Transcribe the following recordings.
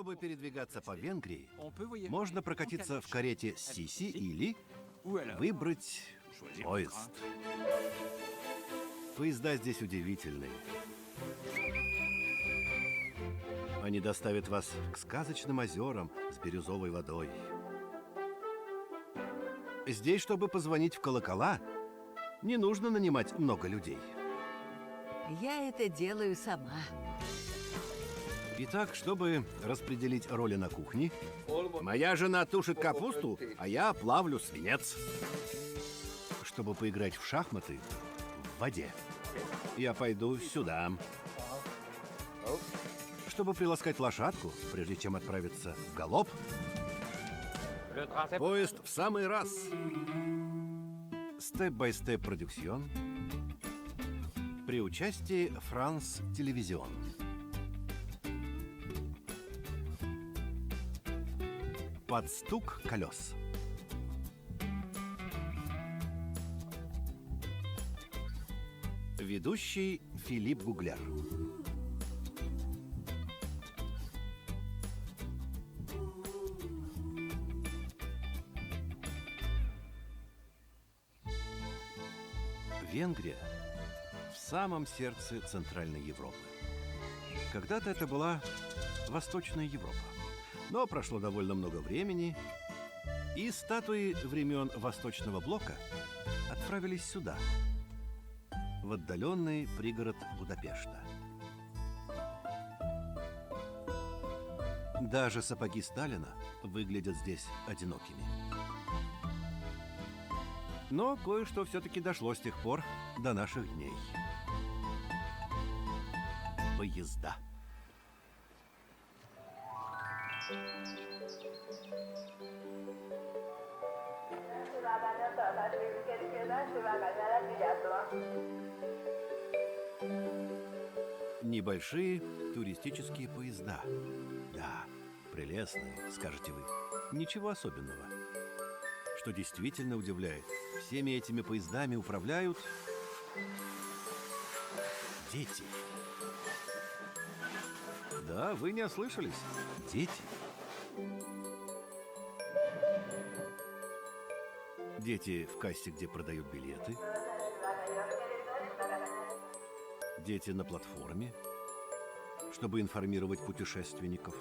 Чтобы передвигаться по Венгрии, можно прокатиться в карете Сиси или выбрать поезд. Поезда здесь удивительные. Они доставят вас к сказочным озерам с бирюзовой водой. Здесь, чтобы позвонить в колокола, не нужно нанимать много людей. Я это делаю сама. Итак, чтобы распределить роли на кухне, моя жена тушит капусту, а я плавлю свинец. Чтобы поиграть в шахматы в воде, я пойду сюда. Чтобы приласкать лошадку, прежде чем отправиться в галоп, поезд в самый раз. Степ-бай-степ продюксион при участии Франс Телевизион. Под стук колес. Ведущий Филипп Гугляр. Венгрия в самом сердце Центральной Европы. Когда-то это была Восточная Европа. Но прошло довольно много времени, и статуи времен Восточного блока отправились сюда, в отдаленный пригород Будапешта. Даже сапоги Сталина выглядят здесь одинокими. Но кое-что все-таки дошло с тех пор до наших дней. Поезда. Небольшие туристические поезда. Да, прелестные, скажете вы. Ничего особенного. Что действительно удивляет, всеми этими поездами управляют дети. Да, вы не ослышались. Дети. Дети в кассе, где продают билеты. Дети на платформе, чтобы информировать путешественников.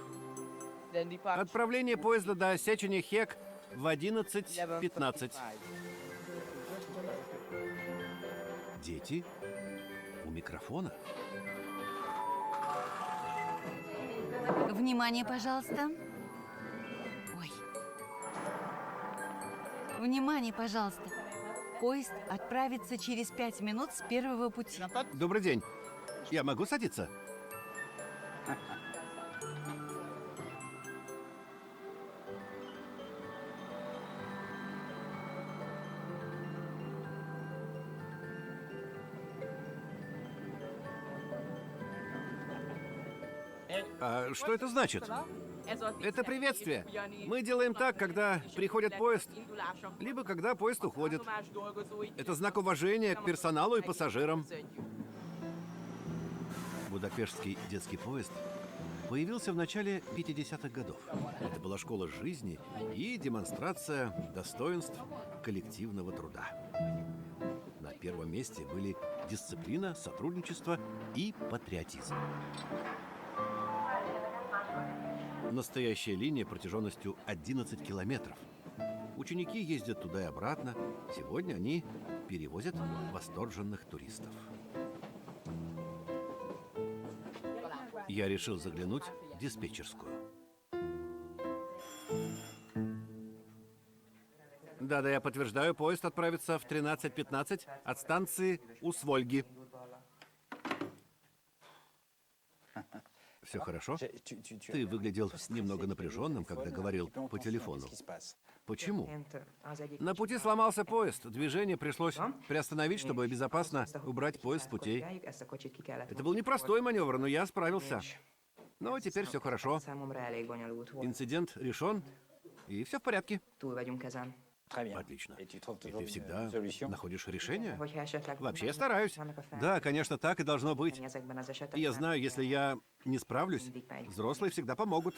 Отправление поезда до Сечени-Хек в 11:15. Дети у микрофона. Внимание, пожалуйста. Ой. Внимание, пожалуйста. Поезд отправится через 5 минут с первого пути. Добрый день. Я могу садиться? А что это значит? Это приветствие. Мы делаем так, когда приходит поезд, либо когда поезд уходит. Это знак уважения к персоналу и пассажирам. Будапештский детский поезд появился в начале 50-х годов. Это была школа жизни и демонстрация достоинств коллективного труда. На первом месте были дисциплина, сотрудничество и патриотизм. Настоящая линия протяженностью 11 километров. Ученики ездят туда и обратно. Сегодня они перевозят восторженных туристов. Я решил заглянуть в диспетчерскую. Да, я подтверждаю, поезд отправится в 13:15 от станции Усвольги. Все хорошо? Ты выглядел немного напряженным, когда говорил по телефону. Почему? На пути сломался поезд. Движение пришлось приостановить, чтобы безопасно убрать поезд с путей. Это был непростой маневр, но я справился. Но теперь все хорошо. Инцидент решен, и все в порядке. Отлично. И ты всегда находишь решение? Hogyha esetleg Вообще я стараюсь. vannak a fel- Да, конечно, так и должно быть. ezekben az И esetekben, я знаю, если я не справлюсь, взрослые всегда помогут.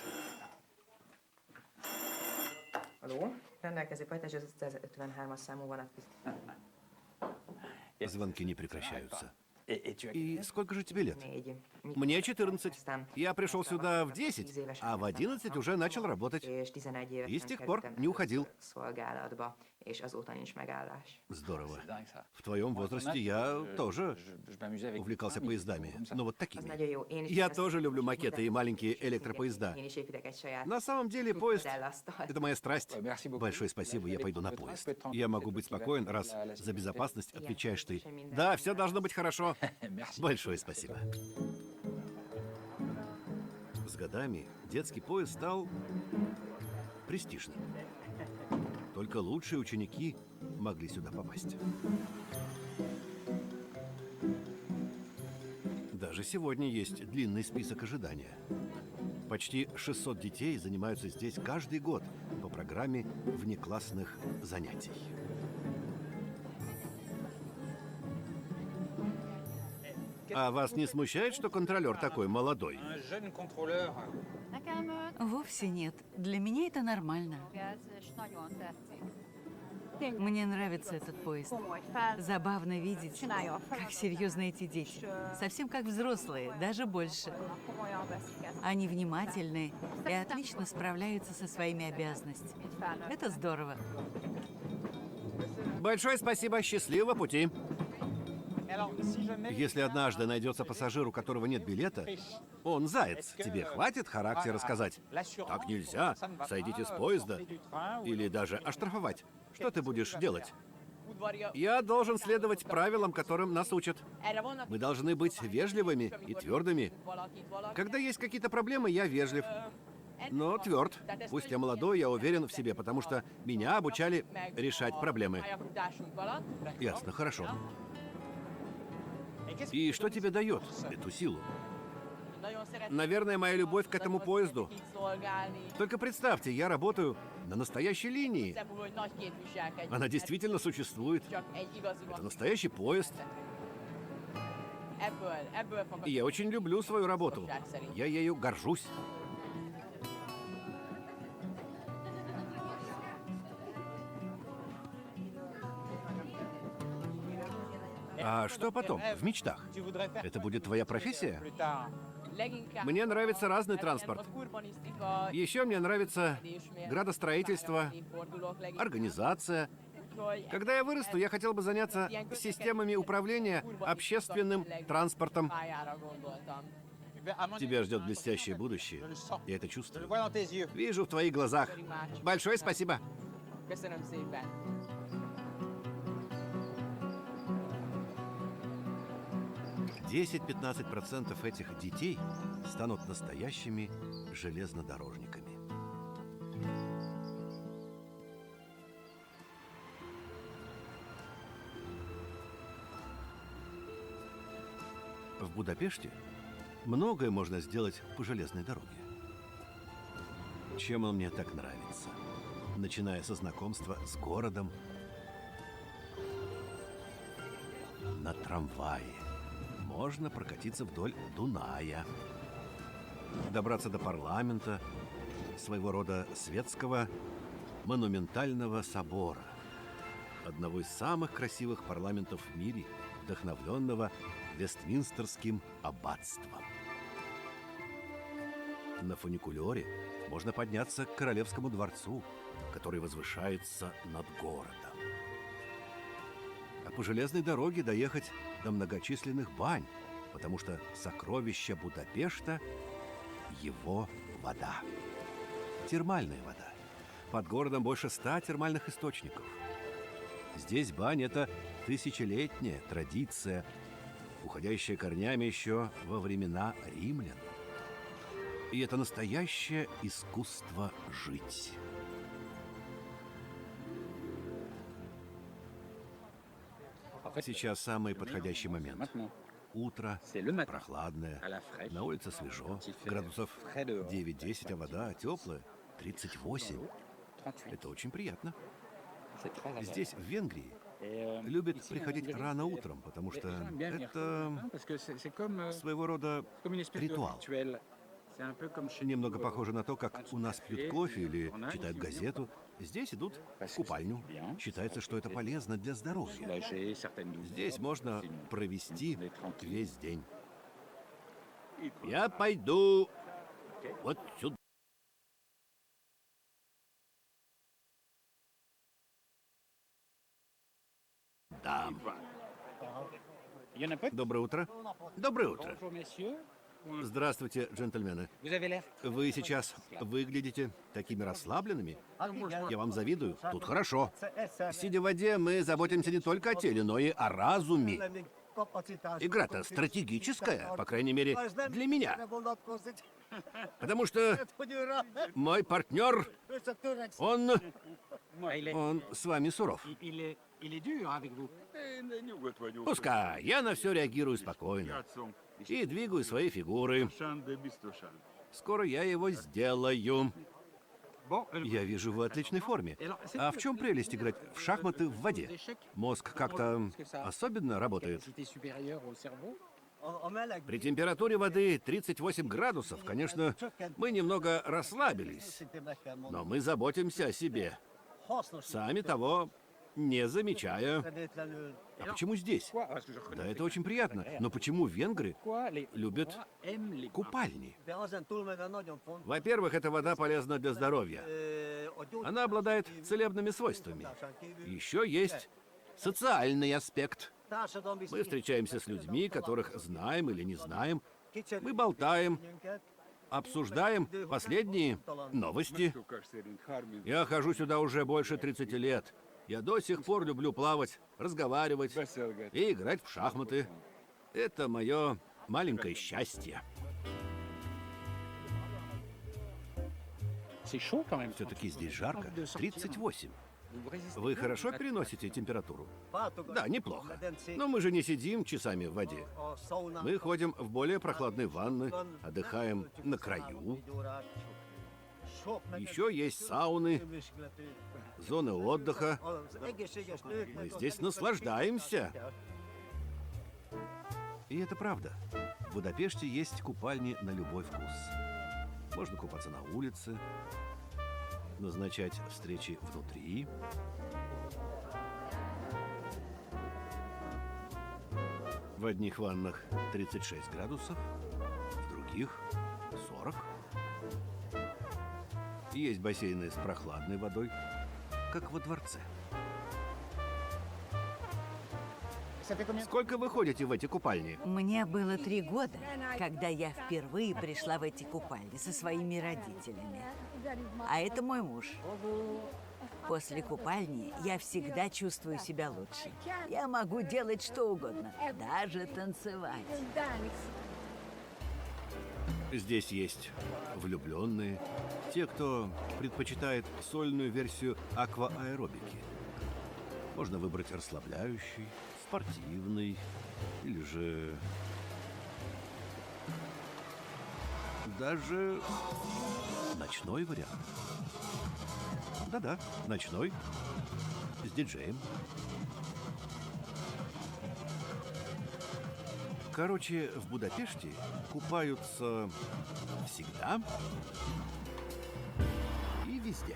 Aló? Rendelkező pajtás, az 553-as számú vonat. Звонки не прекращаются. И сколько же тебе лет? 4. Мне 14. Я пришел сюда в 10, а в 11 уже начал работать. És 11 évesen И с тех пор kerültem не уходил. szolgálatba, és azóta nincs megállás. Здорово. В твоем возрасте я тоже увлекался поездами. Но вот Az такими. nagyon jó. Én is Я ezt- тоже люблю макеты и маленькие электропоезда. Én is építek egy saját На самом деле поезд modellasztalt. — это моя страсть. Большое спасибо, я пойду на поезд. Я могу быть спокоен, раз за безопасность отвечаешь ты. Да, все должно быть хорошо. Большое спасибо. С годами детский поезд стал престижным. Только лучшие ученики могли сюда попасть. Даже сегодня есть длинный список ожидания. Почти 600 детей занимаются здесь каждый год по программе внеклассных занятий. А вас не смущает, что контролер такой молодой? Вовсе нет. Для меня это нормально. Мне нравится этот поезд. Забавно видеть, как серьезно эти дети. Совсем как взрослые, даже больше. Они внимательны и отлично справляются со своими обязанностями. Это здорово. Большое спасибо, счастливого пути. Если однажды найдется пассажир, у которого нет билета, он заяц. Тебе хватит характера сказать: так нельзя, сойдите с поезда, или даже оштрафовать. Что ты будешь делать? Я должен следовать правилам, которым нас учат. Мы должны быть вежливыми и твердыми. Когда есть какие-то проблемы, я вежлив, но тверд. Пусть я молодой, я уверен в себе, потому что меня обучали решать проблемы. Ясно, хорошо. И что тебе дает эту силу? Наверное, моя любовь к этому поезду. Только представьте, я работаю на настоящей линии. Она действительно существует. Это настоящий поезд. И я очень люблю свою работу. Я ею горжусь. А что потом, в мечтах? Это будет твоя профессия? Мне нравится разный транспорт. Еще мне нравится градостроительство, организация. Когда я вырасту, я хотел бы заняться системами управления общественным транспортом. Тебя ждет блестящее будущее. Я это чувствую. Вижу в твоих глазах. Большое спасибо. Köszönöm szépen. 10-15% этих детей станут настоящими железнодорожниками. В Будапеште многое можно сделать по железной дороге. Чем он мне так нравится? Начиная со знакомства с городом, на трамвае. Можно прокатиться вдоль Дуная, добраться до парламента, своего рода светского монументального собора, одного из самых красивых парламентов в мире, вдохновленного Вестминстерским аббатством. На фуникулере можно подняться к Королевскому дворцу, который возвышается над городом. А по железной дороге доехать до многочисленных бань, потому что сокровище Будапешта — его вода. Термальная вода. Под городом больше 100 термальных источников. Здесь бань — это тысячелетняя традиция, уходящая корнями еще во времена римлян. И это настоящее искусство жить. Сейчас самый подходящий момент. Утро, прохладное, на улице свежо, градусов 9-10, а вода теплая, 38. Это очень приятно. Здесь, в Венгрии, любят приходить рано утром, потому что это своего рода ритуал. Немного похоже на то, как у нас пьют кофе или читают газету. Здесь идут в купальню. Считается, что это полезно для здоровья. Здесь можно провести весь день. Я пойду вот сюда. Да. Доброе утро. Доброе утро. Здравствуйте, джентльмены. Вы сейчас выглядите такими расслабленными. Я вам завидую. Тут хорошо. Сидя в воде, мы заботимся не только о теле, но и о разуме. Игра-то стратегическая, по крайней мере, для меня. Потому что мой партнер, он с вами суров. Пускай, я на все реагирую спокойно. И двигаю свои фигуры. Скоро я его сделаю. Я вижу, вы в отличной форме. А в чем прелесть играть в шахматы в воде? Мозг как-то особенно работает? При температуре воды 38 градусов, конечно, мы немного расслабились. Но мы заботимся о себе, сами того не замечая. А почему здесь? Да, это очень приятно. Но почему венгры любят купальни? Во-первых, эта вода полезна для здоровья. Она обладает целебными свойствами. Еще есть социальный аспект. Мы встречаемся с людьми, которых знаем или не знаем. Мы болтаем, обсуждаем последние новости. Я хожу сюда уже больше 30 лет. Я до сих пор люблю плавать, разговаривать и играть в шахматы. Это мое маленькое счастье. Все-таки здесь жарко. 38. Вы хорошо переносите температуру? Да, неплохо. Но мы же не сидим часами в воде. Мы ходим в более прохладные ванны, отдыхаем на краю. Еще есть сауны, зоны отдыха. Мы здесь наслаждаемся. И это правда. В Будапеште есть купальни на любой вкус. Можно купаться на улице, назначать встречи внутри. В одних ваннах 36 градусов, в других 40. Есть бассейны с прохладной водой, как во дворце. Сколько вы ходите в эти купальни? Мне было 3 года, когда я впервые пришла в эти купальни со своими родителями. А это мой муж. После купальни я всегда чувствую себя лучше. Я могу делать что угодно, даже танцевать. Здесь есть влюбленные, те, кто предпочитает сольную версию аквааэробики. Можно выбрать расслабляющий, спортивный или же даже ночной вариант. Да-да, ночной, с диджеем. Короче, в Будапеште купаются всегда и везде.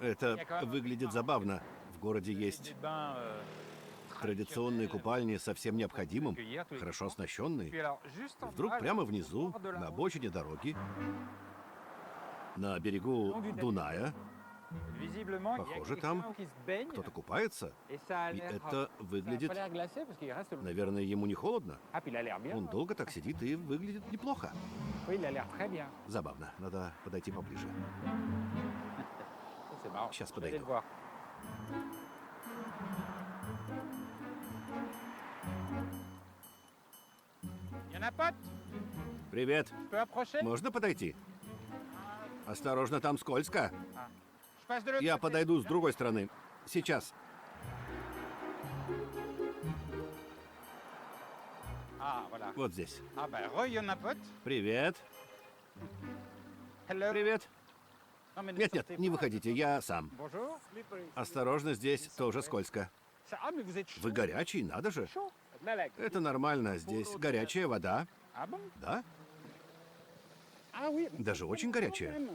Это выглядит забавно. В городе есть традиционные купальни со всем необходимым, хорошо оснащенные. Вдруг прямо внизу, на обочине дороги, на берегу Дуная, похоже, там кто-то купается. И это выглядит... Наверное, ему не холодно. Он долго так сидит и выглядит неплохо. Забавно. Надо подойти поближе. Сейчас подойду. Привет. Можно подойти? Осторожно, там скользко. Я подойду с другой стороны. Сейчас. Вот здесь. Roy, on a pote. Привет. Hello. Привет. Non, mais ne Нет-нет, sortez не pas. выходите, я сам. Bonjour. Осторожно, здесь тоже скользко. Ah, mais vous êtes chaud. Вы горячий, надо же. Chaud. Это нормально, здесь горячая вода. Ah bon? Да? Ah oui. Даже очень горячая.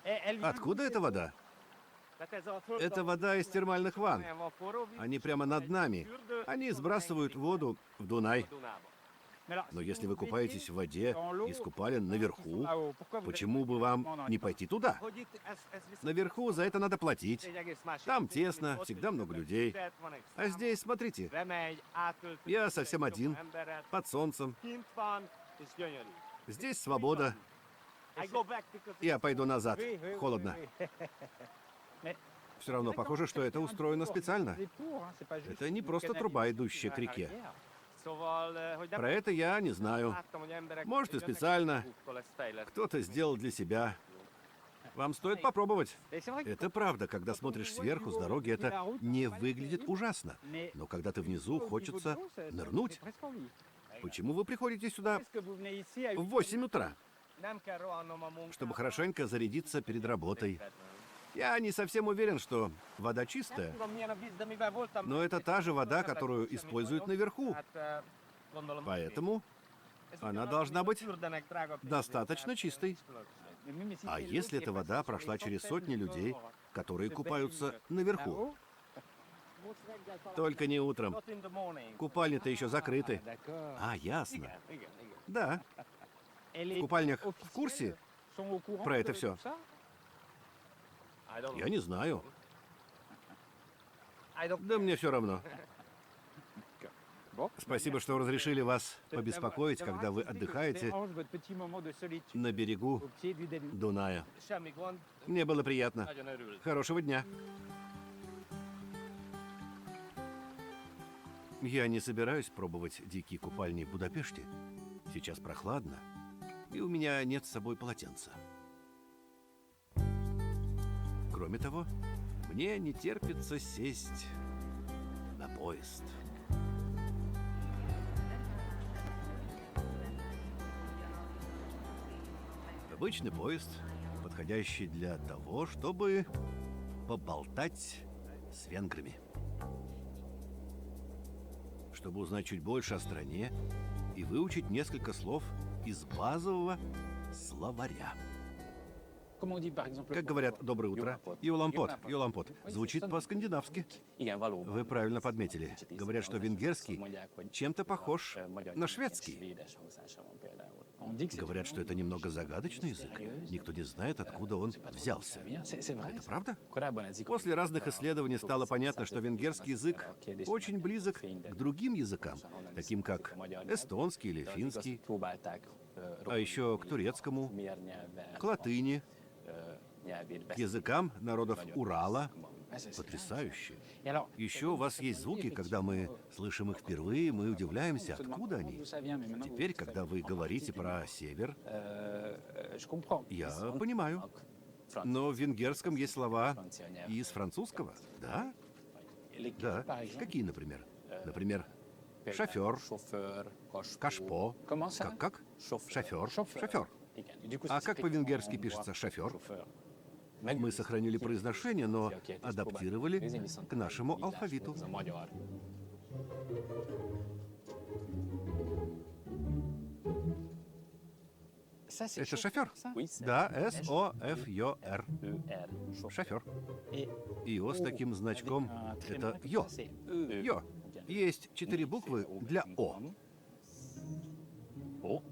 Elle vient Откуда d'où, эта cette вода? Это вода из термальных ванн. Они прямо над нами. Они сбрасывают воду в Дунай. Mais alors, Но si если vous вы купаетесь в воде из купалин наверху, là-haut, pourquoi vous почему бы вам не пойти туда? Наверху за это надо платить. Там тесно, всегда много людей. А здесь, смотрите, я совсем один, под солнцем. Здесь свобода. Я пойду назад. Oui, oui, oui, Холодно. oui. Mais Все равно похоже, что это устроено специально. c'est pour, hein, c'est pas juste Это не une просто canalisation труба, qui идущая va к à la реке. rivière. Про это я не знаю. Может, и специально. Кто-то сделал для себя. Вам стоит попробовать. Et c'est vrai que Это правда, когда смотришь сверху с дороги, это не выглядит ужасно. Но когда ты внизу, хочется нырнуть. Почему вы приходите сюда в 8 утра? Чтобы хорошенько зарядиться перед работой. Я не совсем уверен, что вода чистая, но это та же вода, которую используют наверху. Поэтому она должна быть достаточно чистой. А если эта вода прошла через сотни людей, которые купаются наверху? Только не утром. Купальни-то еще закрыты. А, ясно. Да. В купальнях в курсе про это все? Я не знаю. Да мне все равно. Спасибо, что разрешили вас побеспокоить, когда вы отдыхаете на берегу Дуная. Мне было приятно. Хорошего дня. Я не собираюсь пробовать дикие купальни в Будапеште. Сейчас прохладно, и у меня нет с собой полотенца. Кроме того, мне не терпится сесть на поезд. Обычный поезд, подходящий для того, чтобы поболтать с венграми. Чтобы узнать чуть больше о стране и выучить несколько слов из базового словаря. Как говорят «доброе утро», «Йолампот». Звучит по-скандинавски. Вы правильно подметили. Говорят, что венгерский чем-то похож на шведский. Говорят, что это немного загадочный язык. Никто не знает, откуда он взялся. Это правда? После разных исследований стало понятно, что венгерский язык очень близок к другим языкам, таким как эстонский или финский, а еще к турецкому, к латыни, к языкам народов Урала. Потрясающе. Еще у вас есть звуки, когда мы слышим их впервые, мы удивляемся, откуда они. Теперь, когда вы говорите про север, я понимаю. Но в венгерском есть слова и из французского, да? Да. Какие, например? Например, шофер, кашпо. Как? Шофер. Шофер. А как по-венгерски пишется шофер? Мы сохранили произношение, но адаптировали к нашему алфавиту. Это шофер? Да, С-О-Ф-Ё-Р. Шофер. И О с таким значком — это Ё. Ё. Есть 4 буквы для О. О.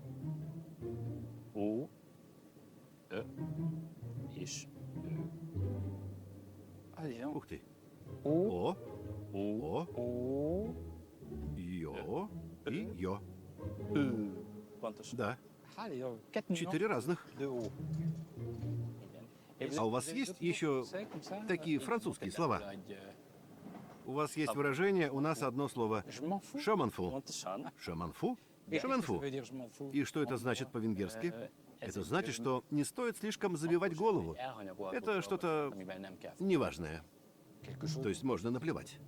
У. Ö. És ő. Ух ты. О, О, О, О, Ё и Ё. Pontosan. Да, allez, 4 4 разных. А у вас есть еще такие французские слова? У вас есть выражение, у нас одно слово «шаманфу». Pontosan. Шаманфу? Шаманфу. И что это значит по-венгерски? Это значит, что не стоит слишком забивать голову. Это что-то неважное. То есть можно наплевать.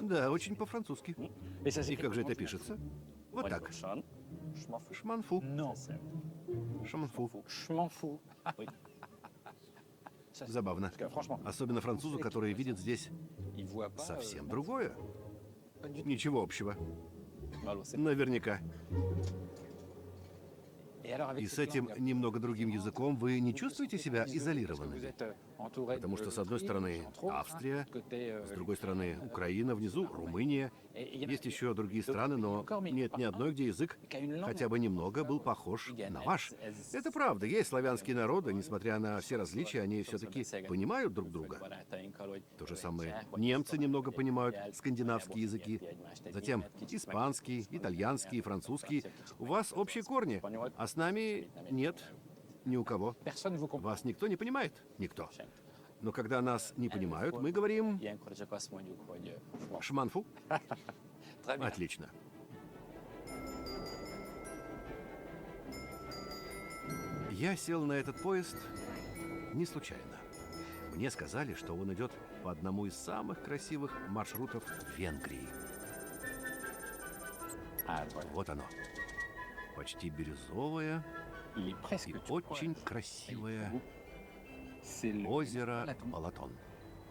Да, очень по-французски. Et ça И s'écrit как же это comment, пишется? Вот Moi, так. Sean, je m'en fous. Шманфу. Non. Ça, Шманфу. Je m'en fous. oui. Ça, c'est- Забавно. Parce que franchement, Особенно французу, который видит здесь il voit pas. совсем другое. Pas du tout. Ничего общего. Alors, c'est- Наверняка. Et alors, avec И с cette этим langue, немного другим языком вы не vous чувствуете sentez себя plus isolé, parce que изолированными? vous êtes, entouré Потому de что, с одной l'Autriche, стороны, entre autres, Австрия, hein, côté, с другой стороны, Украина, внизу Румыния. et il y en a- Есть еще другие страны, но нет ни одной, где язык qui a une langue хотя бы немного был похож на ваш. Это правда, есть славянские народы, несмотря на все различия, они все-таки понимают друг друга. То же самое немцы немного понимают скандинавские языки, затем испанский, итальянский, французский. У вас общие корни, а с нами нет ни у кого. Personne ne vous comprend. Вас никто не понимает? Никто. Но когда нас не понимают, мы говорим Il y a un projet Cosmo, du coup, je m'en fous. «шманфу». Très bien. Отлично. Я сел на этот поезд не случайно. Мне сказали, что он идет по одному из самых красивых маршрутов Венгрии. Ah, voilà. Вот оно. Почти бирюзовое Il est presque и tout очень proche. красивое C'est le озеро Балатон. Балатон.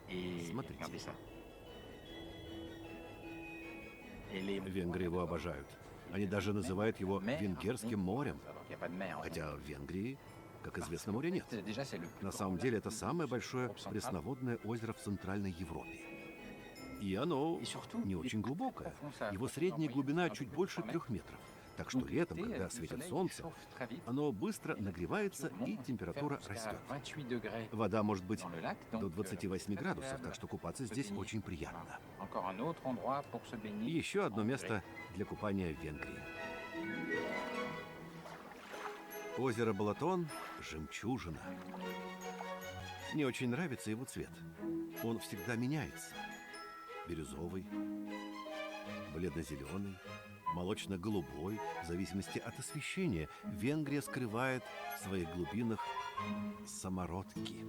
Et Смотрите. regardez ça. Et les- Венгры его обожают. Они даже называют его Венгерским морем. Alors qu'il y a pas de mer en Хотя в Венгрии, как известно, моря нет. Венгрии. Déjà, c'est le plus На grand самом lac деле это de самое большое l'Europe centrale. пресноводное озеро в Центральной Европе. И оно И surtout, не il est очень très глубокое. profond, ça. Его средняя глубина Un чуть peu больше plus 3 метров. Так что летом, L'été, когда le светит soleil солнце, chauffe très vite. оно быстро нагревается Tout и monte, температура faire jusqu'à растет. 28 degrés Вода может быть dans le lac, до donc, 28 très градусов, agréable так что купаться se здесь baigner. очень приятно. Encore un autre endroit pour se baigner. И еще одно en место для купания в Венгрии. Озеро Балатон – жемчужина. Мне очень нравится его цвет. Он всегда меняется. Бирюзовый, бледно-зеленый, молочно-голубой, в зависимости от освещения. Венгрия скрывает в своих глубинах самородки.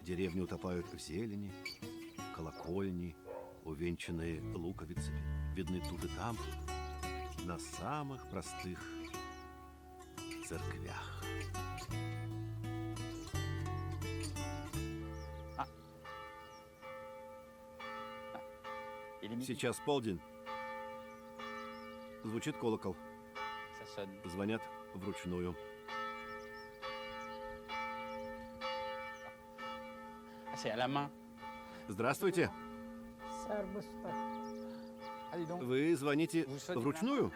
Деревни утопают в зелени, колокольни, увенчанные луковицами, видны тут и там, на самых простых церквях. Et les midi, Сейчас полдень. Звучит колокол. ça sonne. Звонят вручную. Ah, c'est à la main. Здравствуйте. Ah, dis donc. Вы звоните вручную?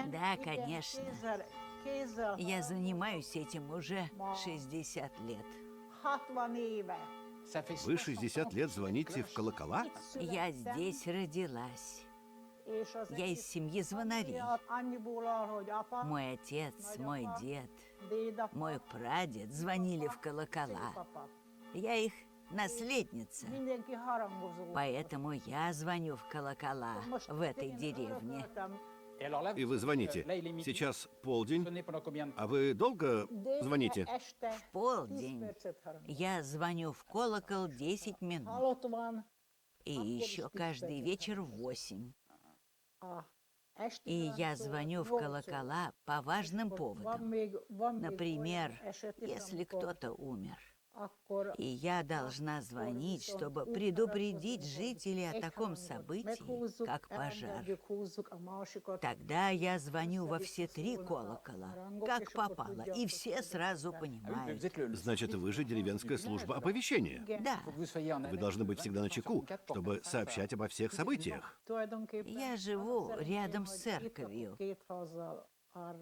Да, конечно. Я занимаюсь этим уже 60 лет. Ça fait Вы 60 лет звоните в колокола? Я здесь родилась. Я из семьи звонарей. Мой отец, мой дед, мой прадед звонили в колокола. Я их наследница. Поэтому я звоню в колокола в этой деревне. Et alors là, И вы звоните. là, il est midi. Сейчас полдень. Sonnez pendant combien de temps? А вы долго звоните? В полдень я звоню в колокол 10 минут. И еще каждый вечер в 8. И я звоню в колокола по важным поводам. Например, если кто-то умер. И я должна звонить, чтобы предупредить жителей о таком событии, как пожар. Тогда я звоню во все 3 колокола, как попало, и все сразу Vous понимают. êtes le Значит, вы же деревенская служба оповещения. Да, faut que vous soyez en Вы alerte должны быть всегда на чеку, 24 чтобы pour сообщать обо всех событиях. я живу рядом с церковью.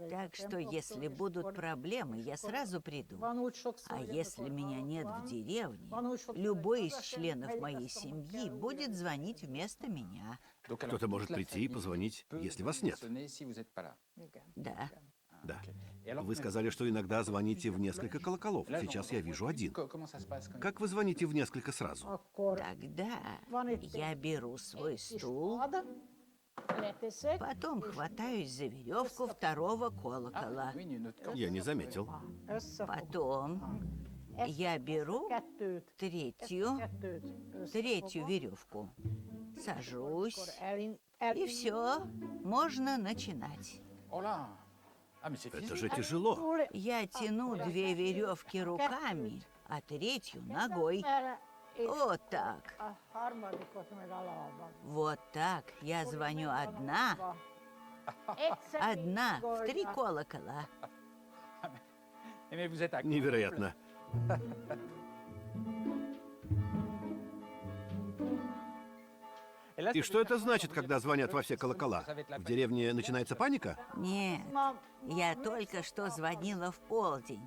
Так что, если будут проблемы, я сразу приду. А если меня нет в деревне, любой из членов моей семьи будет звонить вместо меня. Donc, alors, Кто-то toute может la прийти и famille позвонить, peut если вас нет. sonner si vous êtes pas là. Да. Да. Et alors, Вы сказали, что иногда звоните в несколько колоколов. là, Сейчас j'entends- я вижу один. Comment ça se passe quand Как вы звоните в несколько сразу? Тогда я беру свой стул, потом хватаюсь за веревку второго колокола. Oui, une autre corde. Я не заметил. Потом Я беру третью веревку, сажусь, и все, можно начинать. Oh là. Ah, mais c'est Это physique. же тяжело. Я тяну 2 веревки руками, а третью ногой. Вот так. Вот так. Я звоню одна в 3 колокола. Mais vous êtes à Невероятно. Et là, И ça что veut это dire quoi значит, quand vous когда dites звонят que во все ça колокола? va être la В panique? деревне начинается паника? Нет, я только что звонила в полдень.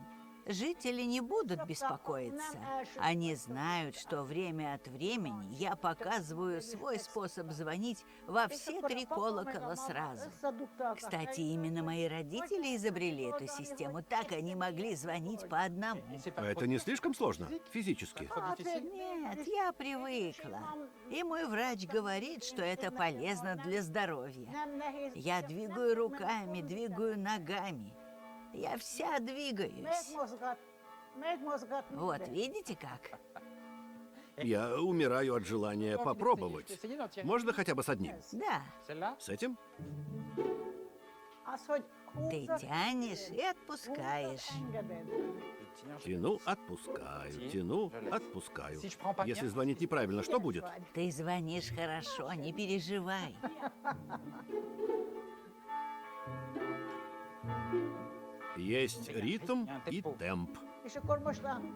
Жители не будут беспокоиться. Они знают, что время от времени я показываю свой способ звонить во все 3 колокола сразу. Кстати, именно мои родители изобрели эту систему. Так они могли звонить по одному. Et c'est pas А это trop не слишком сложно? Физически? difficile? Нет, я привыкла. И мой врач говорит, что это полезно для здоровья. Я двигаю руками, двигаю ногами. Я вся двигаюсь. Вот, видите как? Я умираю от желания попробовать. Essayez d'en tirer. Можно хотя бы с одним? Да, Celle-là? С этим? ты тянешь и отпускаешь. Тяну, отпускаю, тяну, отпускаю. Si je prends pas Если bien, звонить неправильно, что будет? Ты звонишь хорошо, не переживай. Есть ритм и темп.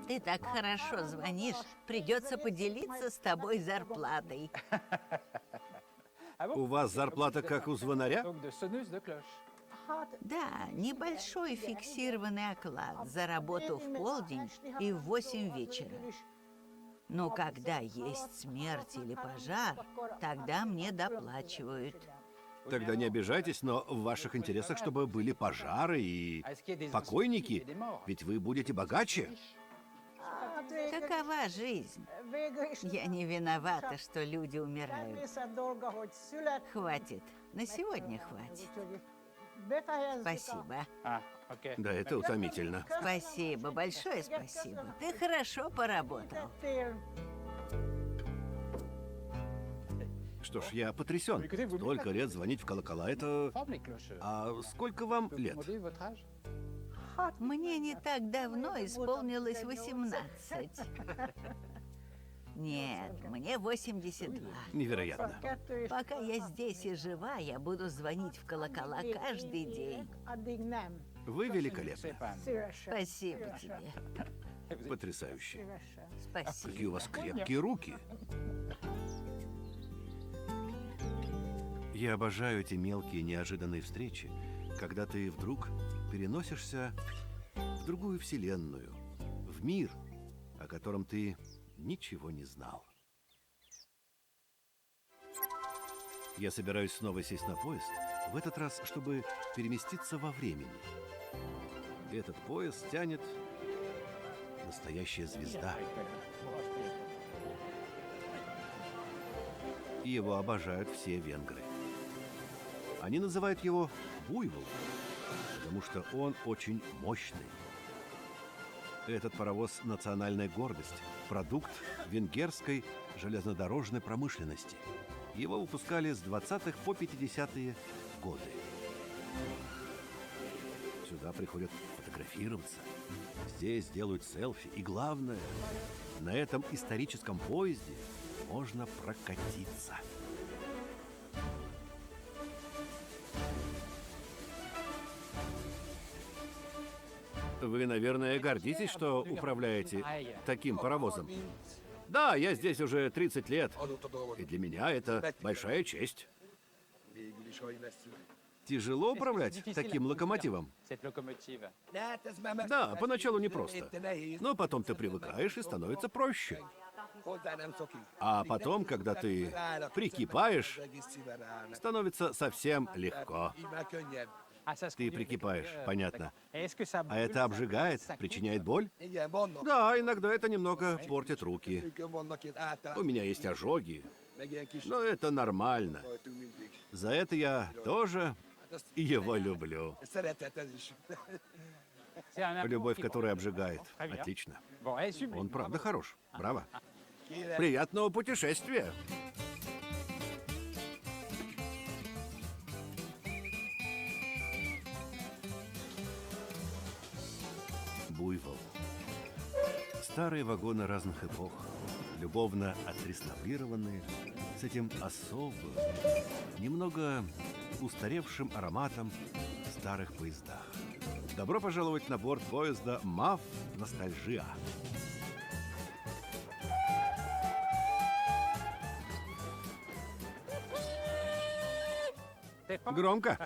Ты так хорошо звонишь, придется поделиться с тобой зарплатой. У вас зарплата как у звонаря? donc de sonneuse de cloche. Да, небольшой фиксированный оклад за работу в полдень и в 8 вечера. Но когда есть смерть или пожар, тогда мне доплачивают. Тогда не обижайтесь, но в ваших интересах, чтобы были пожары и Ah, est-ce qu'il y a des покойники, hospitaliers et des morts? ведь вы будете богаче. Такова жизнь. Я не виновата, что люди умирают. Хватит. На сегодня хватит. Спасибо. Ah, ok. Да, это утомительно. Спасибо, большое спасибо. Ты хорошо поработал. Что ж, я потрясен. Столько лет звонить в колокола, это... Forme les cloches. А сколько вам Vous лет? demandez votre âge? Мне не так давно исполнилось 18. Нет, мне 82. Невероятно. Пока я здесь и жива, я буду звонить в колокола каждый день. Вы великолепны. Спасибо тебе. Потрясающе. Спасибо. Какие у вас крепкие руки. Я обожаю эти мелкие неожиданные встречи, когда ты вдруг переносишься в другую вселенную, в мир, о котором ты ничего не знал. Я собираюсь снова сесть на поезд, в этот раз, чтобы переместиться во времени. Этот поезд тянет настоящая звезда. И его обожают все венгры. Они называют его буйвол, потому что он очень мощный. Этот паровоз – национальная гордость, продукт венгерской железнодорожной промышленности. Его выпускали с 20-х по 50-е годы. Сюда приходят фотографироваться. Здесь делают селфи. И главное, на этом историческом поезде можно прокатиться. Вы, наверное, гордитесь, что управляете таким паровозом. Да, я здесь уже 30 лет, и для меня это большая честь. Тяжело управлять таким локомотивом? Cette locomotive. Да, поначалу непросто. Но потом ты привыкаешь и становится проще. А потом, когда ты прикипаешь, становится совсем легко. Ah, ça se Ты conduit avec, прикипаешь, понятно. Et est-ce que ça А это обжигает, ça причиняет боль? Да, иногда это немного портит руки. У меня есть ожоги, но это нормально. За это я тоже его люблю. C'est un amour Любовь, qui которая brûle. обжигает. Très bien. Отлично. Bon, elle est sublime. Он правда хорош. Браво. Il est- Приятного путешествия. Буйвол. Старые вагоны разных эпох, любовно отреставрированные, с этим особым, немного устаревшим ароматом в старых поездах. Добро пожаловать на борт поезда МАФ «Ностальжия». C'est pas- Громко.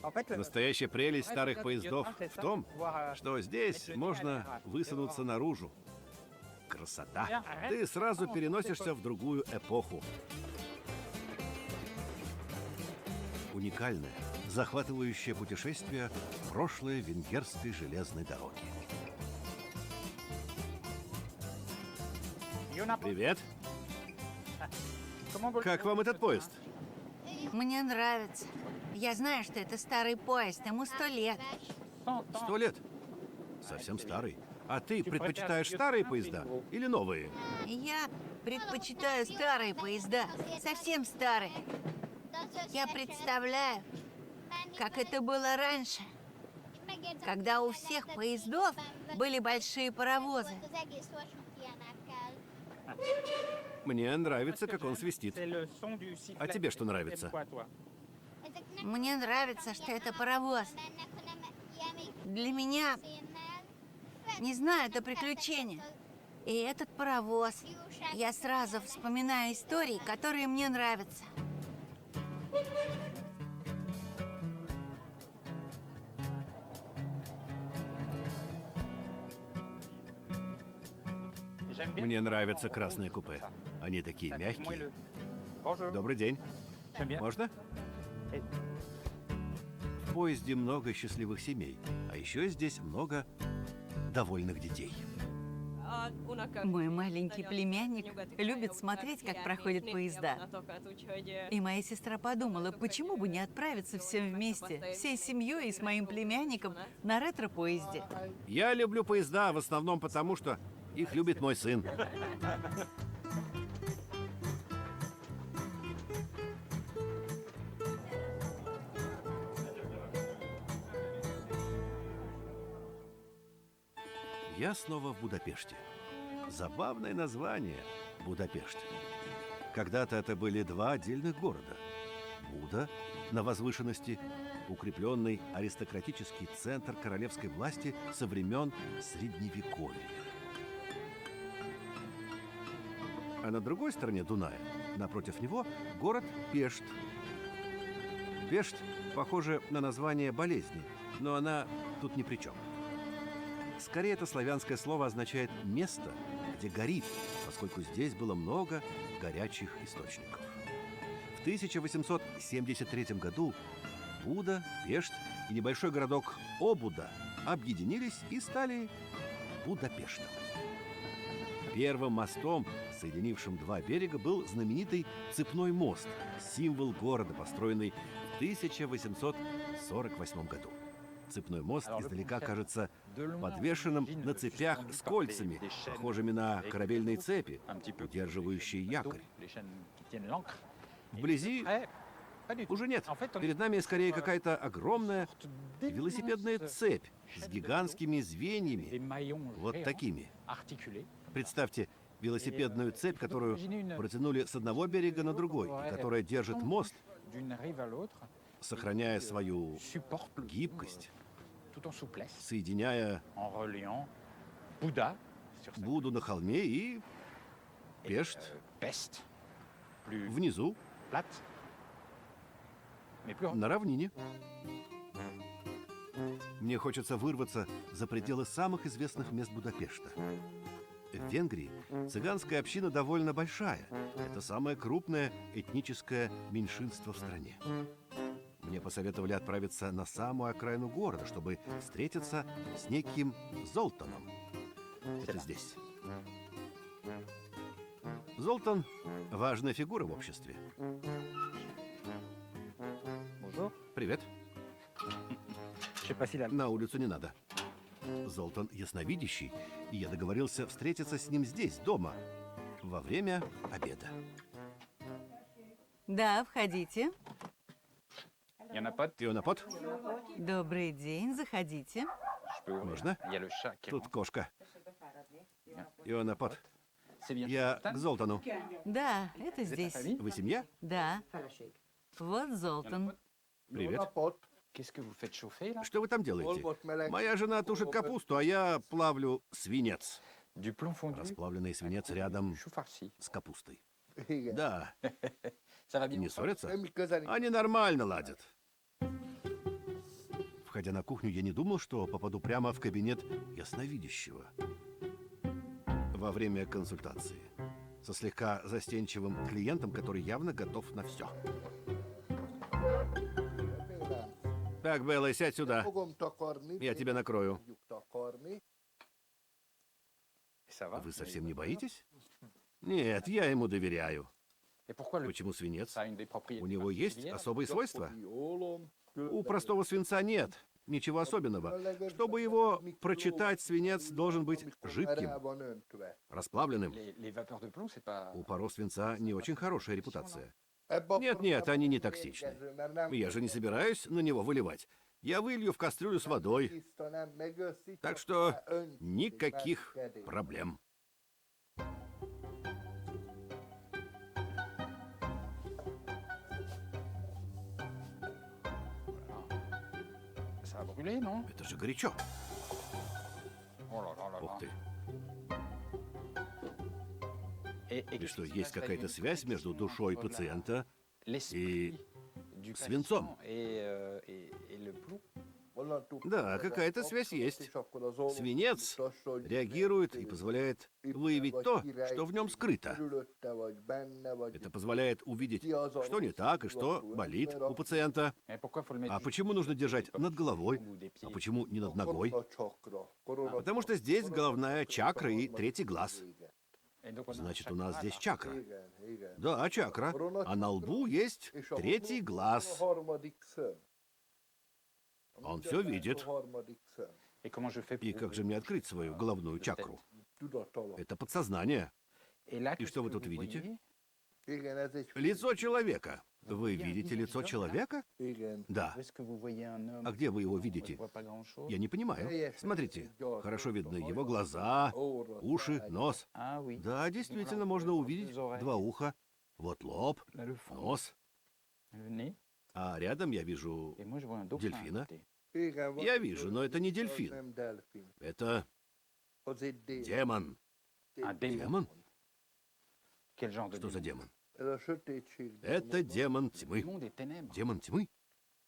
En fait, le- Настоящая прелесть старых Ouais, поездов c'est в ça, том, voir, что здесь le можно itinéraire. высунуться наружу. Красота. Ты сразу переносишься в другую эпоху. Уникальное, захватывающее путешествие в прошлое венгерской железной дороги. Yona, Привет. comment vous- Как вам этот поезд? Мне нравится. Я знаю, что это старый поезд, ему 100 лет. 100 лет. Совсем старый. А ты предпочитаешь старые поезда или новые? Я предпочитаю старые поезда, совсем старые. Я представляю, как это было раньше, когда у всех поездов были большие паровозы. Мне нравится, как он свистит. C'est le son du sifflet. А тебе что нравится? C'est quoi, toi? Мне нравится, что это паровоз. Для меня, не знаю, это приключение. И этот паровоз. Я сразу вспоминаю истории, которые мне нравятся. J'aime bien. Мне нравятся красные купе. Они такие Ça fait мягкие. moelleux. Bonjour. Добрый день. J'aime bien. Можно? Э. В поезде много счастливых семей, а еще здесь много довольных детей. Мой маленький племянник любит смотреть, как проходят поезда. И моя сестра подумала, почему бы не отправиться всем вместе, всей семьей и с моим племянником на ретро-поезде. Я люблю поезда в основном потому, что их любит мой сын. Я снова в Будапеште. Забавное название – Будапешт. Когда-то это были два отдельных города. Буда на возвышенности, укрепленный аристократический центр королевской власти со времен Средневековья. А на другой стороне Дуная, напротив него, город Пешт. Пешт похоже на название болезни, но она тут ни при чем. Скорее, это славянское слово означает «место, где горит», поскольку здесь было много горячих источников. В 1873 году Буда, Пешт и небольшой городок Обуда объединились и стали Будапештом. Первым мостом, соединившим два берега, был знаменитый Цепной мост, символ города, построенный в 1848 году. Цепной мост издалека кажется подвешенным на цепях с кольцами, похожими на корабельные цепи, удерживающие якорь. Вблизи уже нет. Перед нами скорее какая-то огромная велосипедная цепь с гигантскими звеньями, вот такими. Представьте велосипедную цепь, которую протянули с одного берега на другой, и которая держит мост, сохраняя свою гибкость, соединяя Буду на холме и Пешт внизу, на равнине. Мне хочется вырваться за пределы самых известных мест Будапешта. В Венгрии цыганская община довольно большая. Это самое крупное этническое меньшинство в стране. Мне посоветовали отправиться на самую окраину города, чтобы встретиться с неким Золтаном. Это здесь. Золтан – важная фигура в обществе. Bonjour. Привет. Je sais pas si la... На улицу не надо. Золтан ясновидящий, и я договорился встретиться с ним здесь, дома, во время обеда. Да, входите. Il y en a pas. Ионопот, Добрый день, заходите. Je peux ouvrir. Можно? Il y a le chat qui тут rentre. кошка. Ионопот, C'est bien. я Zoltan к Золтану. Да, это Vous êtes la здесь. famille Вы семья? Да, Feleség. вот Золтан. Привет. Qu'est-ce que vous faites chauffer là? Что вы там делаете? Моя жена тушит капусту, а я плавлю свинец. Du plomb fondu. Расплавленный свинец рядом Chou farci. с капустой. Да, Ça va bien? не ссорятся? Они нормально ладят. Входя на кухню, я не думал, что попаду прямо в кабинет ясновидящего. Во время консультации. Со слегка застенчивым клиентом, который явно готов на все. Так, Белла, сядь сюда. Я тебя накрою. Ça va? Вы совсем не боитесь? Нет, я ему доверяю. Et pourquoi le Почему свинец? Ça a une des propriétés У него есть particulières. особые свойства? У простого свинца нет ничего особенного. Чтобы его прочитать, свинец должен быть жидким, расплавленным. Les vapeurs de plomb, c'est pas. У паров свинца не очень хорошая репутация. Нет, они не токсичны. Я же не собираюсь на него выливать. Я вылью в кастрюлю с водой. Так что никаких проблем. Ça a brûlé, non? Это же горячо. Oh là là là Ух là. ты. Et И qu'est-ce что, qui se есть passe какая-то avec связь между душой пациента l'esprit du свинцом? patient et le plomb? Да, какая-то связь есть. Свинец реагирует и позволяет выявить то, что в нем скрыто. Это позволяет увидеть, что не так и что болит у пациента. Et pourquoi faut le mettre А почему нужно держать над головой, ou des pieds? а почему не над ногой? Потому что здесь головная чакра и третий глаз. Et donc, on a un Значит, у chakra нас à здесь l'arrière. чакра. Да, чакра. А на лбу есть третий глаз. Он все видит. Et comment je fais И pour как же мне открыть свою головную чакру? Tudattalom. Это подсознание. Et là, И qu'est-ce что вы que тут vous видите? voyez? Igen, ez egy... Лицо человека. Вы видите лицо человека? Igen. Да. Où est-ce que vous voyez un homme? А где вы его On ne видите? voit pas grand-chose. Я не понимаю. Смотрите, хорошо видны его глаза, уши, нос. Ah oui. Да, действительно, можно увидеть два уха. Вот лоб, Là, le front, нос. le nez. А рядом я вижу... Et moi, je vois un dauphin. à Дельфина. côté. Igen, Я вижу, но это не дельфин. Nem delfin. Это Az egy démon. демон. Un démon. Демон? Quel genre de Что за démon? демон? Ez a sötétség. Это демон Le тьмы. démon des ténèbres. Демон тьмы?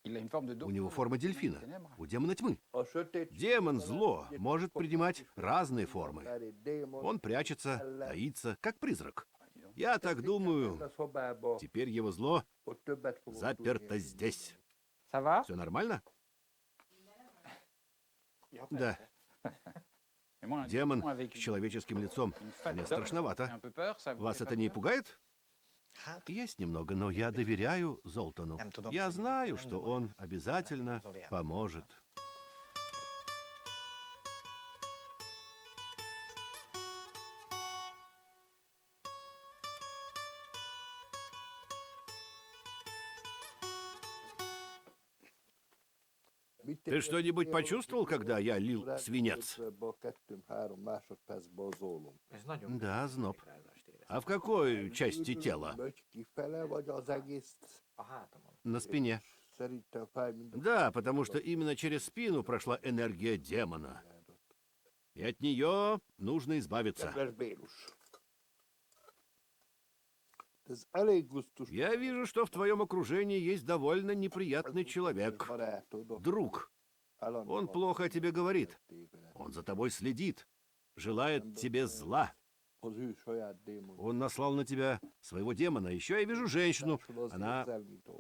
Il a une forme de У dauphin. него форма le démon des дельфина. ténèbres. У демона тьмы. A sötétség. Демон зло может принимать разные формы. Egy démon. Он прячется, таится, как призрак. Я так думаю, A szobába, теперь его зло ott többet fogok заперто tudni. здесь. Ça va? Все нормально? Да, Et moi, un демон démon avec с человеческим лицом. une face Мне d'homme, страшновато. j'ai un peu peur, ça vous Вас fait это pas не peur? пугает? Есть немного, но я доверяю Золтану. Я знаю, что он обязательно поможет. Ты что-нибудь почувствовал, когда я лил свинец? Kettőm-három másodpercbe az ólom. Ez nagyon Да, зноб. А в какой части тела? Vagy kifele, vagy az egész a hátamon. На спине. Szerintem fáj, mint a Да, потому что именно через спину прошла энергия демона. И от нее нужно избавиться. kedves Bélus. Ez elég gusztus. Я вижу, что в твоем окружении есть довольно неприятный человек. Barátod, Друг. állandóan Он плохо о тебе говорит. téved. Он за тобой следит. Желает тебе зла. Az ő saját démon. Он наслал на тебя своего демона. Еще я вижу женщину. Она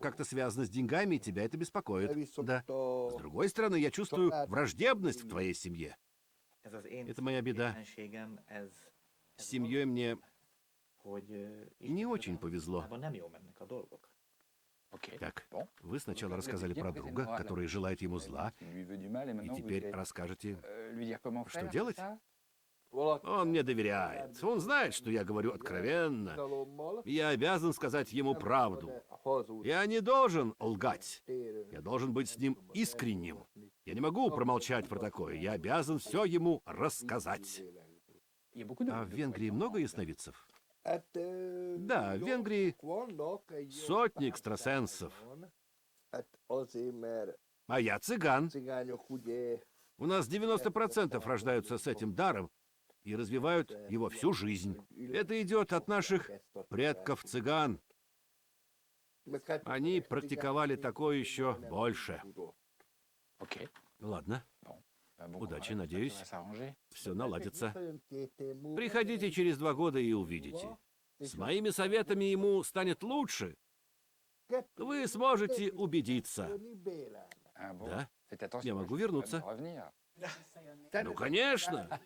как-то связана с деньгами, и тебя это беспокоит. Да. С другой стороны, я чувствую враждебность в твоей семье. Это моя беда. С семьей мне не очень повезло. Ok. Так, Bon. вы сначала рассказали про друга, который желает ему зла, Qui lui veut du mal, et и maintenant vous теперь devez, расскажете, lui dire comment что faire, делать? c'est ça? Он мне доверяет. Он знает, что я говорю откровенно. Я обязан сказать ему правду. Я не должен лгать. Я должен быть с ним искренним. Я не могу промолчать про такое. Я обязан все ему рассказать. Il y a beaucoup de... А в Венгрии много ясновидцев? Да, в Венгрии сотни экстрасенсов. А я цыган. У нас 90% рождаются с этим даром и развивают его всю жизнь. Это идет от наших предков-цыган. Они практиковали такое еще больше. Ok. Ладно, Bon удачи, courage, надеюсь, ça va s'arranger. все наладится. Приходите через 2 года и увидите. С моими советами ему станет лучше. Вы сможете убедиться. Ah bon, Да? faites attention, Я je могу peux вернуться. pas revenir. Ну, конечно.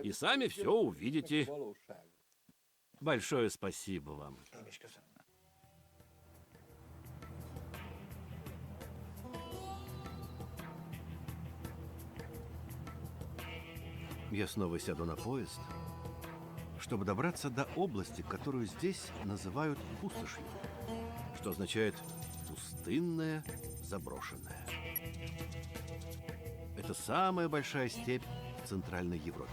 И сами все увидите. Большое спасибо вам. Я снова сяду на поезд, чтобы добраться до области, которую здесь называют пустошью, что означает пустынная, заброшенная. Это самая большая степь в Центральной Европе.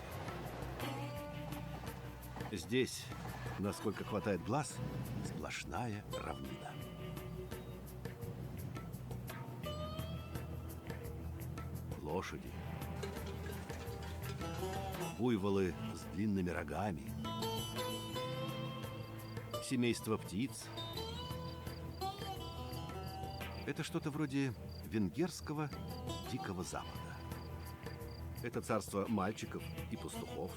Здесь, насколько хватает глаз, сплошная равнина. Лошади, буйволы с длинными рогами, семейство птиц. Это что-то вроде венгерского Дикого Запада. Это царство мальчиков и пастухов.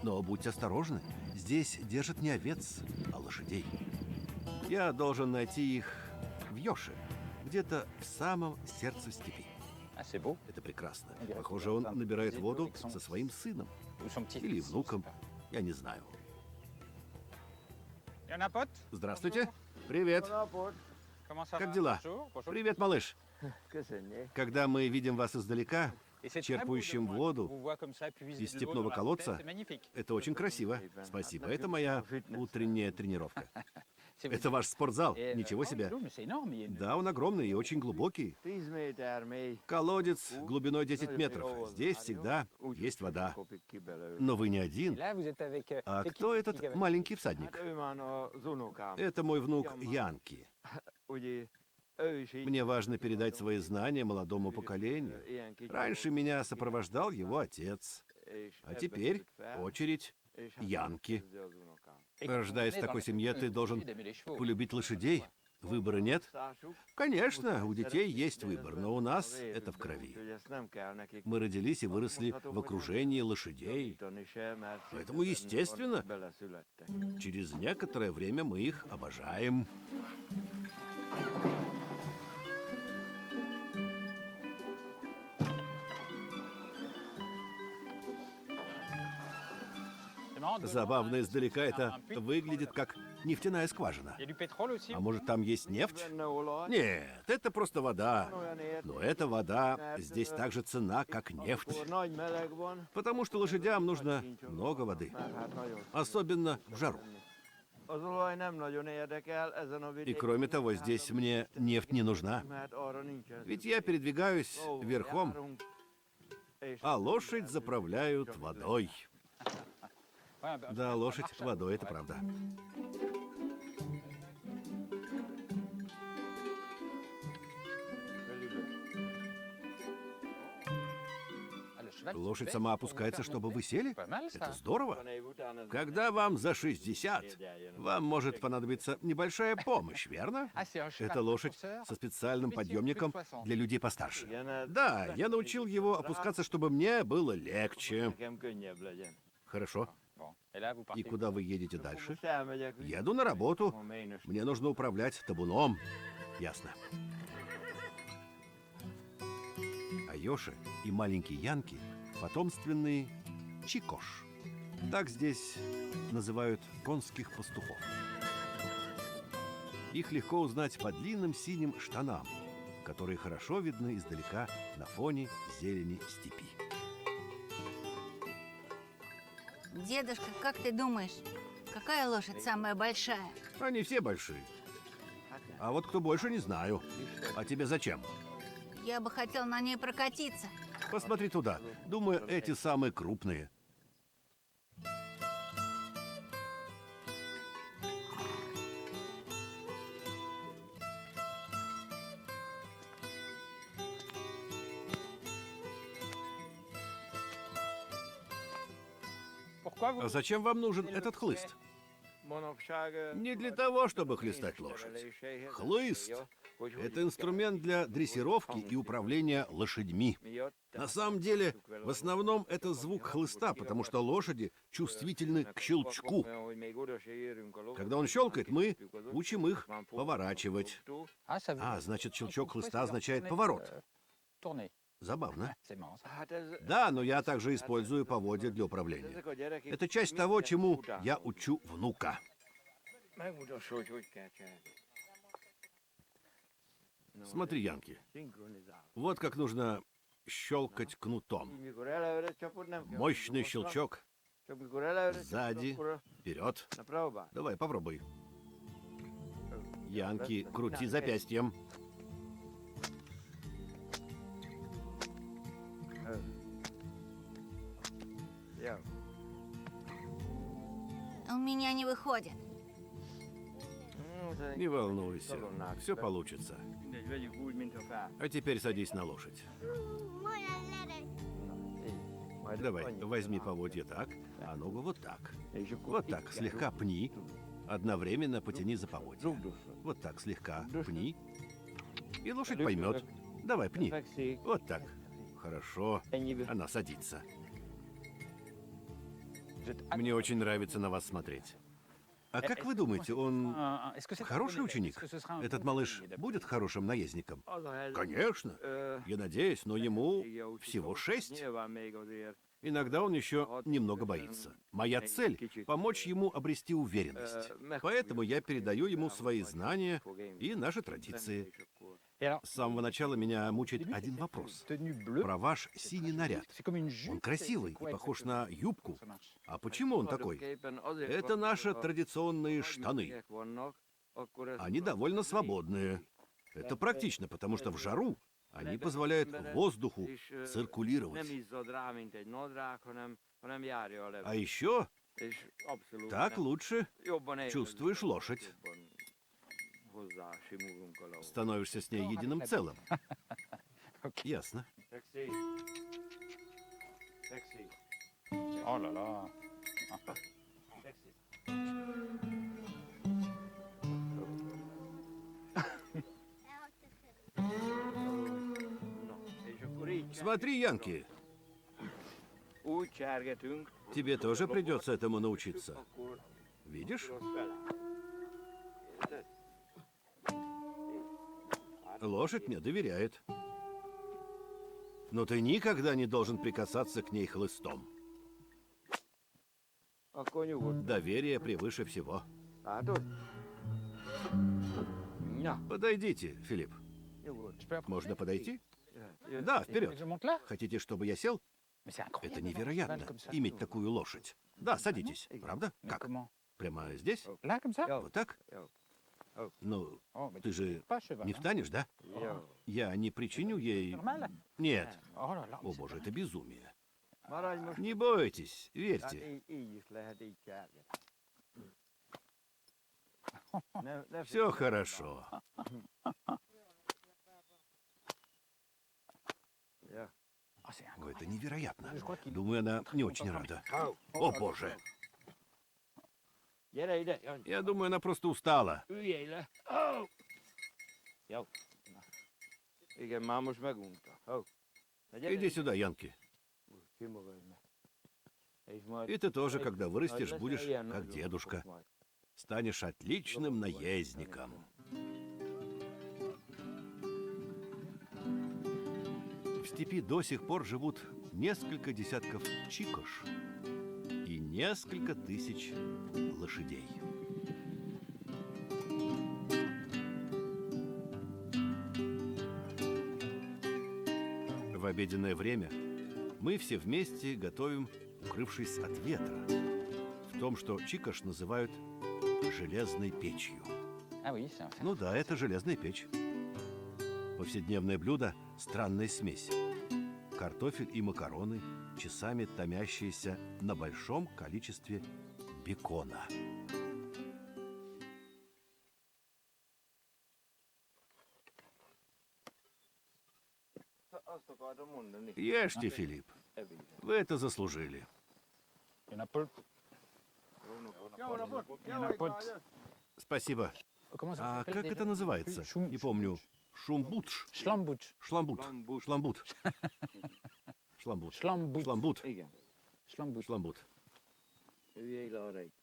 Но будьте осторожны, здесь держат не овец, а лошадей. Я должен найти их в Йоше, где-то в самом сердце степи. Ah, c'est beau. Это прекрасно. Похоже, он набирает воду со своим сыном Ou son petit или fils, внуком. je sais pas. Я не знаю. Il y en a, pote? Здравствуйте. Привет. Comment ça Как va? дела? Bonjour, bonjour. Привет, малыш. Когда мы видим вас издалека, Et c'est très beau de черпающим voir- воду vous voir comme ça, puiser из de l'eau степного dans la колодца, tête, c'est magnifique. это очень красиво. Спасибо. Это моя утренняя тренировка. C'est- Это ваш спортзал. Et, Ничего oh, себе. l'eau, mais c'est énorme, il y a une- Да, он огромный и очень глубокий. Колодец глубиной 10 метров. Здесь всегда есть вода. Но вы не Et один. là, vous êtes avec, А c'est qui- кто qui этот avec- маленький всадник? Это мой внук Янки. Мне важно передать свои знания молодому поколению. Раньше меня сопровождал его отец. А теперь очередь Янки. Et Рождаясь в quand on est такой dans семье, la- ты должен d'aimer les chevaux. полюбить лошадей. Выбора нет? Конечно, у детей есть выбор, но у нас это в крови. Мы родились и выросли в окружении лошадей. Поэтому, естественно, через некоторое время мы их обожаем. C'est marrant, de Забавно loin, издалека un это puits. выглядит как нефтяная скважина. Il y a du pétrole aussi? А может, там есть нефть? Нет, это просто вода. Но эта вода здесь так же ценна, как нефть. Потому что лошадям нужно много воды. Особенно в жару. И кроме того, здесь мне нефть не нужна. Ведь я передвигаюсь верхом, а лошадь заправляют водой. Ouais, bah, Да, лошадь водой, это правда. ah, le cheval, Лошадь c'est сама bête pour vous опускается, faire чтобы monter. вы сели. Pas mal, Это ça. здорово. Когда вам за 60, вам может понадобиться небольшая помощь, верно? Ah, c'est un cheval Это лошадь propulseur. со специальным Plus подъемником de 60. для людей постарше. Да, я научил его опускаться, чтобы мне было легче. Хорошо. Bon. Et là, vous И partez. куда вы едете дальше? Еду на работу. Мне нужно управлять табуном. Ясно. А Йоши и маленький Янки – потомственные чикош. Так здесь называют конских пастухов. Их легко узнать по длинным синим штанам, которые хорошо видны издалека на фоне зелени степи. Дедушка, как ты думаешь, какая лошадь самая большая? Они все большие. А вот кто больше, не знаю. А тебе зачем? Я бы хотел на ней прокатиться. Посмотри туда. Думаю, эти самые крупные. А зачем вам нужен этот хлыст? Не для того, чтобы хлестать лошадь. Хлыст – это инструмент для дрессировки и управления лошадьми. На самом деле, в основном это звук хлыста, потому что лошади чувствительны к щелчку. Когда он щелкает, мы учим их поворачивать. Ah, ça veut А, значит, щелчок хлыста означает поворот. tourner. Забавно. C'est marrant ça. Да, но я также использую поводья для управления. Это часть того, чему я учу внука. Смотри, Янки. Вот как нужно щелкать кнутом. Мощный щелчок. Сзади, вперед. Давай, попробуй. Янки, крути запястьем. У меня не выходит. Не волнуйся, все получится. А теперь садись на лошадь. Давай, возьми поводья так, а ногу вот так. Вот так, слегка пни. Одновременно потяни за поводья. Вот так, слегка пни. И лошадь поймет. Давай, пни. Вот так. Хорошо. Она садится. Мне очень нравится на вас смотреть. А как вы думаете, он хороший ученик? Этот малыш будет хорошим наездником? Конечно. Я надеюсь, но ему всего 6. Иногда он еще немного боится. Моя цель – помочь ему обрести уверенность. Поэтому я передаю ему свои знания и наши традиции. С самого начала меня мучает один вопрос. Про ваш синий наряд. Он красивый и похож на юбку. А почему он такой? Это наши традиционные штаны. Они довольно свободные. Это практично, потому что в жару они позволяют воздуху циркулировать. А еще так лучше чувствуешь лошадь. Становишься с ней единым целым. Ясно. Oh là là. Смотри, Янки, тебе тоже придется этому научиться. Видишь? Лошадь мне доверяет. Но ты никогда не должен прикасаться к ней хлыстом. Доверие превыше всего. Подойдите, Филипп. Можно подойти? Да, вперед. Хотите, чтобы я сел? Это невероятно, иметь такую лошадь. Да, садитесь. Правда? Как? Прямо здесь? Là, comme ça? Вот так? Ну, ты же не встанешь, да? Oh. Я не причиню ей... Normal? Нет. Oh là là. О боже, это безумие. Не бойтесь, верьте. Все хорошо. Ah, c'est О, это невероятно. Думаю, она не очень рада. О боже. Я думаю, она просто устала. Иди сюда, Янки. И ты тоже, когда вырастешь, будешь как дедушка. Станешь отличным наездником. В степи до сих пор живут несколько десятков чикош и несколько тысяч лошадей. обеденное время мы все вместе готовим, укрывшись от ветра, в том, что чикаш называют железной печью. Ah oui, c'est un fer. Ну да, это железная печь. Повседневное блюдо – странная смесь. Картофель и макароны, часами томящиеся на большом количестве бекона. Ешьте, Филипп. Вы это заслужили. Il y en a pas. Il y en a pas. Спасибо. Comment ça А s'appelle как déjà? это называется? Шум- Не помню. Шумбутш. Schlammbutsch. Шламбут. Шламбут. Шламбут. Schlammbutsch. Шламбут. Schlammbutsch. Шламбут.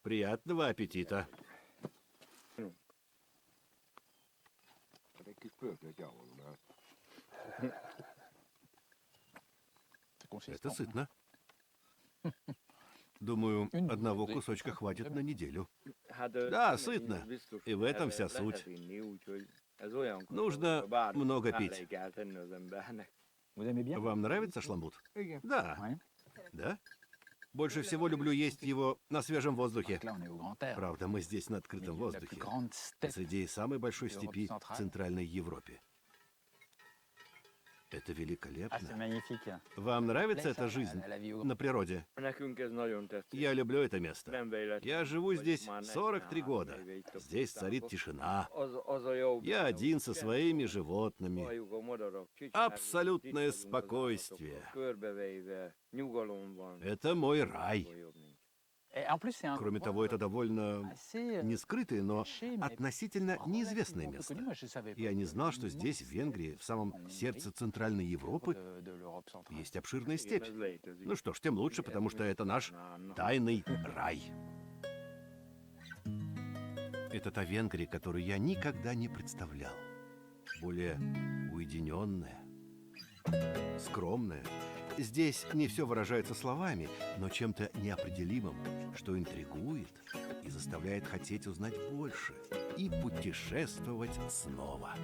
Приятного аппетита. C'est consistant. Это сытно. Думаю, одного кусочка хватит на неделю. Да, сытно. И в этом вся суть. Нужно много пить. Vous aimez bien? Вам нравится шламбут? Да. Ouais. Да? Больше всего люблю есть его на свежем воздухе. Là, on est au grand air. Правда, мы здесь на открытом La plus воздухе, grande steppe. среди самой большой степи Европы в Центральной Европе. Это Ah, c'est великолепно. magnifique. Вам нравится Laisse эта à- жизнь à la vie au- на природе? Я люблю это место. Я живу здесь 43 года. Здесь царит тишина. Я один со своими животными. Абсолютное спокойствие. Это мой рай. Et en plus, c'est un Кроме endroit того, это довольно assez, не скрытое, но caché, mais относительно неизвестное relativement peu место. connu. Moi, je savais Я pas. не знал, что здесь, в Венгрии, в самом сердце Центральной Европы, De l'Europe centrale. есть обширная степь. Ну что ж, тем лучше, потому что это наш тайный рай. Это та Венгрия, которую я никогда не представлял. Более уединенная, скромная. Здесь не все выражается словами, но чем-то неопределимым, что интригует и заставляет хотеть узнать больше и путешествовать снова.